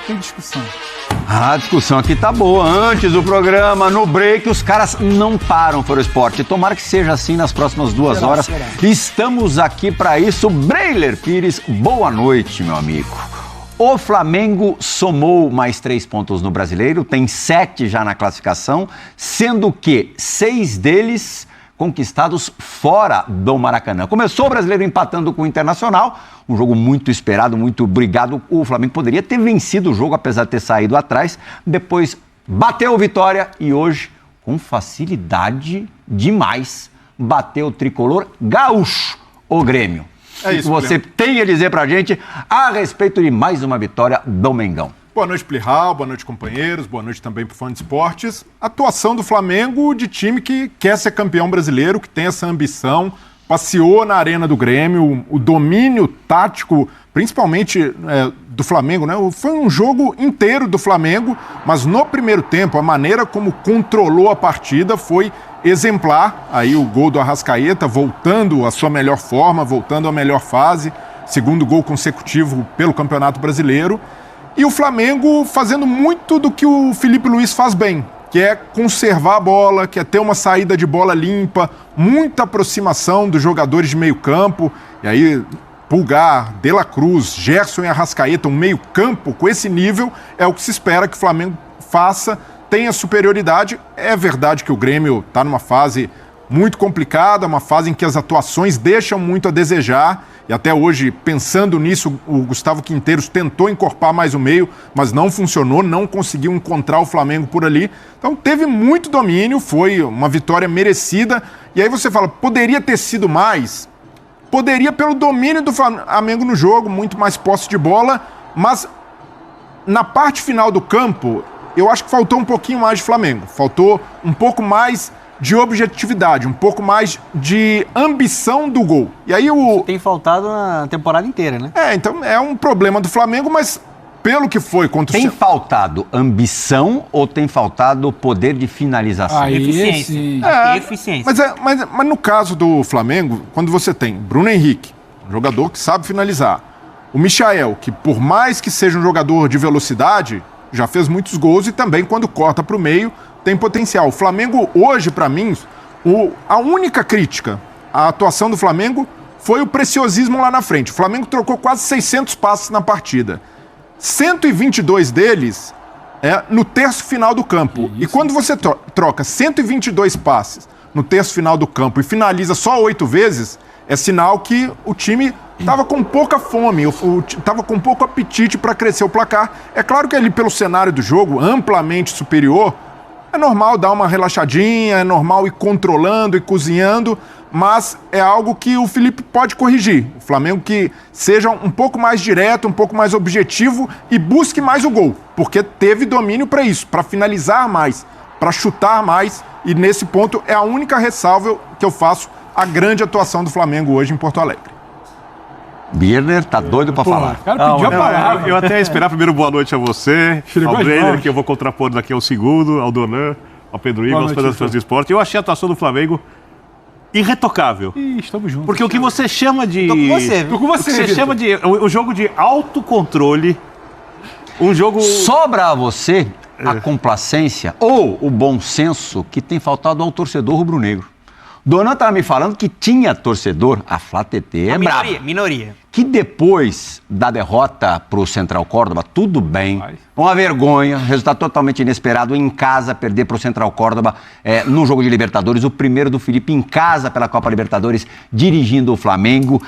tem discussão. A discussão aqui tá boa. Antes do programa, no break, os caras não param para o esporte. Tomara que seja assim nas próximas 2 horas. Estamos aqui para isso. Breiler Pires, boa noite, meu amigo. O Flamengo somou mais 3 pontos no Brasileiro, tem 7 já na classificação, sendo que 6 deles conquistados fora do Maracanã. Começou o Brasileiro empatando com o Internacional, um jogo muito esperado, muito brigado. O Flamengo poderia ter vencido o jogo, apesar de ter saído atrás. Depois bateu o Vitória e hoje, com facilidade demais, bateu o tricolor gaúcho, o Grêmio. É isso, o que você tem a dizer pra gente a respeito de mais uma vitória do Mengão? Boa noite, Plihal, boa noite, companheiros, boa noite também pro fã de esportes. Atuação do Flamengo de time que quer ser campeão brasileiro, que tem essa ambição, passeou na arena do Grêmio, o domínio tático, principalmente do Flamengo, né? Foi um jogo inteiro do Flamengo, mas no primeiro tempo, a maneira como controlou a partida foi exemplar. Aí o gol do Arrascaeta, voltando à sua melhor forma, voltando à melhor fase, segundo gol consecutivo pelo Campeonato Brasileiro. E o Flamengo fazendo muito do que o Felipe Luiz faz bem, que é conservar a bola, que é ter uma saída de bola limpa, muita aproximação dos jogadores de meio campo. E aí, Pulgar, De La Cruz, Gerson e Arrascaeta, um meio campo com esse nível, é o que se espera que o Flamengo faça, tenha superioridade. É verdade que o Grêmio está numa fase muito complicada, uma fase em que as atuações deixam muito a desejar. E até hoje, pensando nisso, o Gustavo Quinteiros tentou encorpar mais o meio, mas não funcionou, não conseguiu encontrar o Flamengo por ali. Então teve muito domínio, foi uma vitória merecida. E aí você fala, poderia ter sido mais? Poderia pelo domínio do Flamengo no jogo, muito mais posse de bola, mas na parte final do campo, eu acho que faltou um pouquinho mais de Flamengo. Faltou um pouco mais de objetividade, um pouco mais de ambição do gol. E aí tem faltado na temporada inteira, né? Então é um problema do Flamengo, mas pelo que foi contra o... Tem faltado ambição ou tem faltado poder de finalização? Eficiência. Eficiência. Mas no caso do Flamengo, quando você tem Bruno Henrique, um jogador que sabe finalizar, o Michael, que por mais que seja um jogador de velocidade, já fez muitos gols e também quando corta para o meio, tem potencial. O Flamengo hoje, para mim, a única crítica à atuação do Flamengo foi o preciosismo lá na frente. O Flamengo trocou quase 600 passes na partida. 122 deles no terço final do campo. E quando você troca 122 passes no terço final do campo e finaliza só 8 vezes, é sinal que o time estava com pouca fome, estava com pouco apetite para crescer o placar. É claro que ali pelo cenário do jogo, amplamente superior, é normal dar uma relaxadinha, é normal ir controlando e cozinhando, mas é algo que o Felipe pode corrigir. O Flamengo que seja um pouco mais direto, um pouco mais objetivo e busque mais o gol, porque teve domínio para isso, para finalizar mais, para chutar mais, e nesse ponto é a única ressalva que eu faço à grande atuação do Flamengo hoje em Porto Alegre. Birner tá doido pra falar. Cara, pediu a palavra. Eu até ia esperar primeiro boa noite a você, ao Brenner, que eu vou contrapor daqui ao segundo, ao Donan, ao Pedro Ivo, aos fãs do esporte. Eu achei a atuação do Flamengo irretocável. Estamos juntos. Porque o que você chama de... Tô com você. Tô com você, o que você chama de... O jogo de autocontrole, um jogo... Sobra a você a complacência ou o bom senso que tem faltado ao torcedor rubro-negro. Donan estava me falando que tinha torcedor, a Flá TT é brava. Minoria. Que depois da derrota para o Central Córdoba, tudo bem, uma vergonha, resultado totalmente inesperado, em casa, perder para o Central Córdoba no jogo de Libertadores, o primeiro do Felipe em casa pela Copa Libertadores, dirigindo o Flamengo,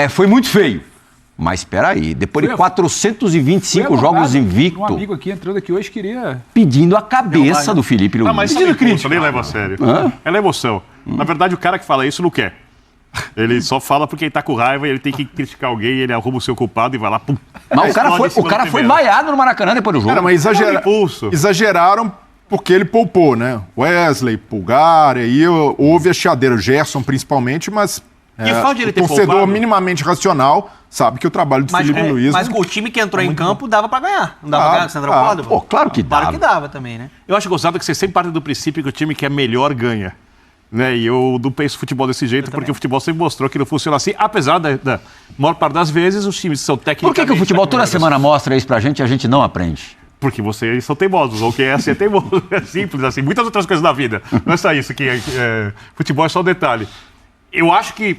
foi muito feio. Mas espera aí, depois de 425 jogos invicto, um amigo aqui entrando aqui hoje queria... pedindo a cabeça do Felipe Luiz. Não, mas Pedindo crítica, crítica. nem leva a sério. É emoção. Na verdade, o cara que fala isso não quer. Ele só fala porque ele tá com raiva e ele tem que criticar alguém, ele arruma o seu culpado e vai lá, pum. Mas o cara foi vaiado no Maracanã depois do jogo. Cara, mas exageraram porque ele poupou, né? Wesley, Pulgar, aí houve a chiadeira, o Gerson principalmente, mas ele o torcedor minimamente racional sabe que o trabalho do Felipe Luiz... Mas com o time que entrou em campo, dava pra ganhar. Não dava pra ganhar com o Central Córdoba? Pô, claro que dava. Claro que dava também, né? Eu acho gostado que você sempre parte do princípio que o time que é melhor ganha. Né? E eu não penso futebol desse jeito, porque o futebol sempre mostrou que não funciona assim, apesar da maior parte das vezes os times são técnicos. Por que o futebol toda semana mostra isso pra gente e a gente não aprende? Porque vocês são teimosos, ou quem é assim é teimoso. É simples assim, muitas outras coisas da vida. Não é só isso, futebol é só um detalhe. Eu acho que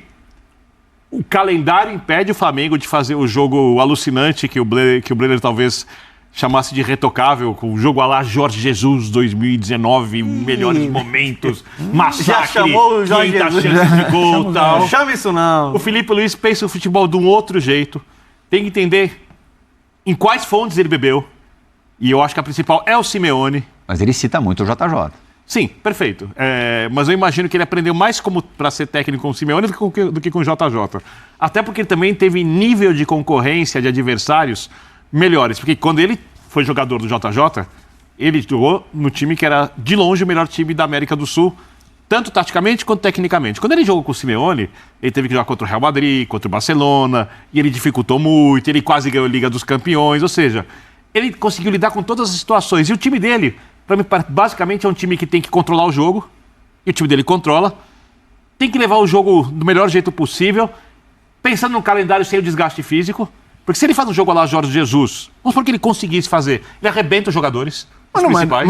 o calendário impede o Flamengo de fazer o jogo alucinante que o Brenner talvez chamasse de retocável, com o jogo à la Jorge Jesus 2019, melhores momentos, massacre, Já chamou o Jorge Jesus. chance de gol e tal. Não chama isso não. O Felipe Luiz pensa o futebol de um outro jeito. Tem que entender em quais fontes ele bebeu. E eu acho que a principal é o Simeone. Mas ele cita muito o JJ. Sim, perfeito. Mas eu imagino que ele aprendeu mais para ser técnico com o Simeone do que com o JJ. Até porque ele também teve nível de concorrência de adversários melhores. Porque quando ele foi jogador do JJ, ele jogou no time que era, de longe, o melhor time da América do Sul, tanto taticamente quanto tecnicamente. Quando ele jogou com o Simeone, ele teve que jogar contra o Real Madrid, contra o Barcelona, e ele dificultou muito, ele quase ganhou a Liga dos Campeões, ou seja, ele conseguiu lidar com todas as situações. E o time dele, para mim, basicamente é um time que tem que controlar o jogo, e o time dele controla, tem que levar o jogo do melhor jeito possível, pensando num calendário sem o desgaste físico. Porque se ele faz um jogo lá Jorge Jesus, vamos supor que ele conseguisse fazer, ele arrebenta os jogadores, os principais.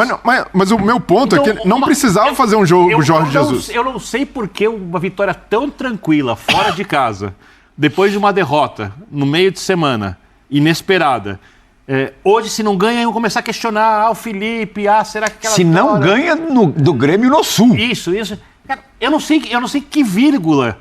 Mas o meu ponto é que ele não precisava fazer um jogo Jorge Jesus. Eu não sei por que uma vitória tão tranquila, fora de casa, depois de uma derrota, no meio de semana, inesperada. Hoje, se não ganha, iam começar a questionar, o Felipe, será que aquela Se não ganha do Grêmio no Sul. Isso. Cara, eu não sei que vírgula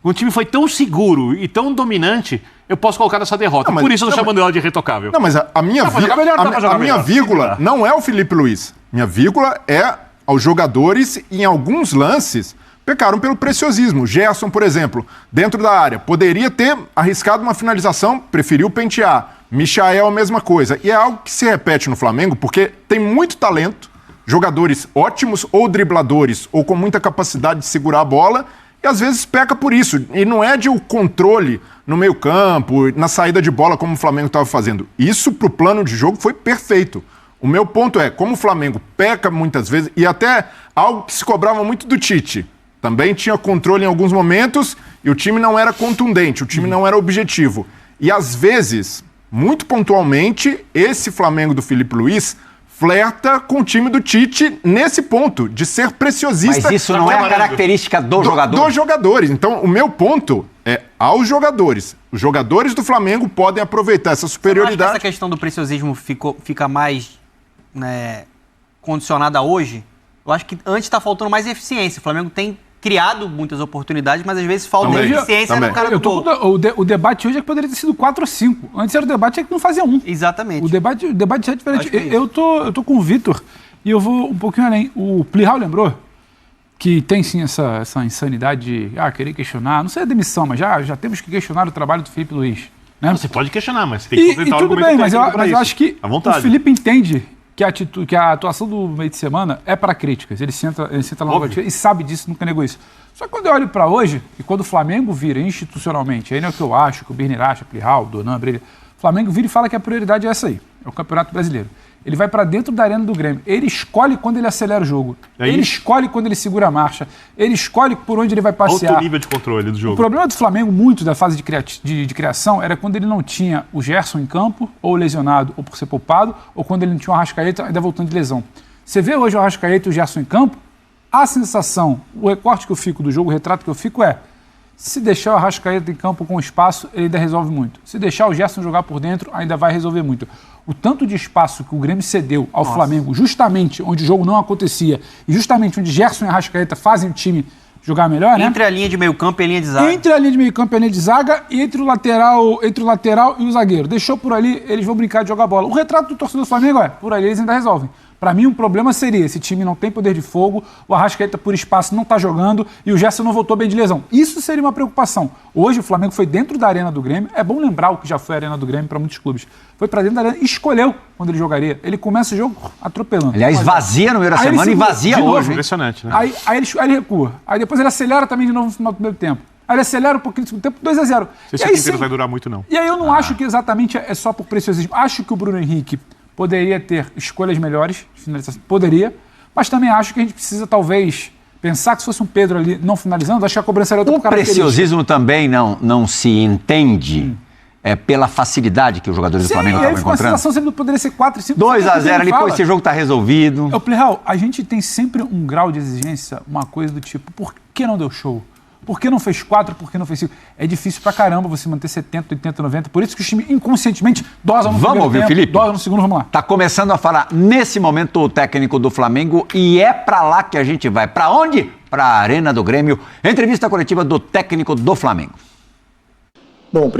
o time foi tão seguro e tão dominante, eu posso colocar nessa derrota. Por isso eu tô chamando ela de retocável. Não, mas a minha vírgula não é o Felipe Luiz. Minha vírgula é aos jogadores e, em alguns lances, pecaram pelo preciosismo. Gerson, por exemplo, dentro da área, poderia ter arriscado uma finalização, preferiu pentear. Michael, a mesma coisa. E é algo que se repete no Flamengo, porque tem muito talento, jogadores ótimos, ou dribladores, ou com muita capacidade de segurar a bola, e às vezes peca por isso. E não é de o controle no meio-campo, na saída de bola, como o Flamengo estava fazendo. Isso, pro plano de jogo, foi perfeito. O meu ponto é, como o Flamengo peca muitas vezes, e até algo que se cobrava muito do Tite, também tinha controle em alguns momentos, e o time não era contundente, o time não era objetivo. E às vezes, muito pontualmente, esse Flamengo do Felipe Luiz flerta com o time do Tite nesse ponto, de ser preciosista. Mas isso não é a característica do jogador? Dos jogadores. Então, o meu ponto é aos jogadores. Os jogadores do Flamengo podem aproveitar essa superioridade. Você não acha que essa questão do preciosismo fica mais condicionada hoje? Eu acho que antes está faltando mais eficiência. O Flamengo tem criado muitas oportunidades, mas às vezes falta eficiência no cara do gol. O debate hoje é que poderia ter sido 4 ou 5. Antes era o debate que não fazia 1. Exatamente. O debate é diferente. Eu tô com o Vitor e eu vou um pouquinho além. O Plihal lembrou que tem sim essa insanidade de querer questionar, não sei a demissão, mas já temos que questionar o trabalho do Felipe Luiz. Né? Você pode questionar, mas você tem que apresentar o tudo argumento bem, mas eu acho que o Felipe entende que a atuação do meio de semana é para críticas. Ele senta lá no e sabe disso, nunca negou isso. Só que quando eu olho para hoje, e quando o Flamengo vira institucionalmente, aí não é o que eu acho, que o Birner acha, Plihal, Donan, Brilha, o Flamengo vira e fala que a prioridade é essa aí, é o Campeonato Brasileiro. Ele vai para dentro da arena do Grêmio. Ele escolhe quando ele acelera o jogo. Ele escolhe quando ele segura a marcha. Ele escolhe por onde ele vai passear. Alto nível de controle do jogo. O problema do Flamengo, muito da fase de criação, era quando ele não tinha o Gerson em campo, ou lesionado, ou por ser poupado, ou quando ele não tinha o Arrascaeta ainda voltando de lesão. Você vê hoje o Arrascaeta e o Gerson em campo, a sensação, o recorte que eu fico do jogo, o retrato que eu fico é: se deixar o Arrascaeta em campo com espaço, ele ainda resolve muito. Se deixar o Gerson jogar por dentro, ainda vai resolver muito. O tanto de espaço que o Grêmio cedeu ao Flamengo, justamente onde o jogo não acontecia, e justamente onde Gerson e Arrascaeta fazem o time jogar melhor, né? Entre a linha de meio campo e a linha de zaga. Entre a linha de meio campo e a linha de zaga, e entre o lateral e o zagueiro. Deixou por ali, eles vão brincar de jogar bola. O retrato do torcedor do Flamengo é: por ali eles ainda resolvem. Para mim, um problema seria: esse time não tem poder de fogo, o Arrascaeta por espaço não está jogando e o Gerson não voltou bem de lesão. Isso seria uma preocupação. Hoje o Flamengo foi dentro da arena do Grêmio. É bom lembrar o que já foi a arena do Grêmio para muitos clubes. Foi para dentro da arena e escolheu quando ele jogaria. Ele começa o jogo atropelando. Aliás, vazia no meio da semana e vazia hoje. Impressionante, né? Aí ele recua. Aí depois ele acelera também de novo no final do primeiro tempo. Aí ele acelera um pouquinho no segundo tempo, 2-0. Não sei se o inteiro vai durar muito, não. E aí eu não acho que exatamente é só por preciosismo. Acho que o Bruno Henrique poderia ter escolhas melhores de finalização. Poderia. Mas também acho que a gente precisa, talvez, Pensar que se fosse um Pedro ali não finalizando, acho que a cobrança era outra característica. O preciosismo também não se entende pela facilidade que os jogadores do Flamengo estavam encontrando. A sensação sempre poderia ser 4 e 5. 2-0 ali, pô, esse jogo tá resolvido. Playhal, a gente tem sempre um grau de exigência, uma coisa do tipo, por que não deu show? Por que não fez 4? Por que não fez 5? É difícil pra caramba você manter 70, 80, 90. Por isso que os times inconscientemente dosam no primeiro tempo, Felipe? Dosam no segundo, vamos lá. Tá começando a falar nesse momento o técnico do Flamengo e é pra lá que a gente vai. Pra onde? Pra Arena do Grêmio. Entrevista coletiva do técnico do Flamengo. Bom,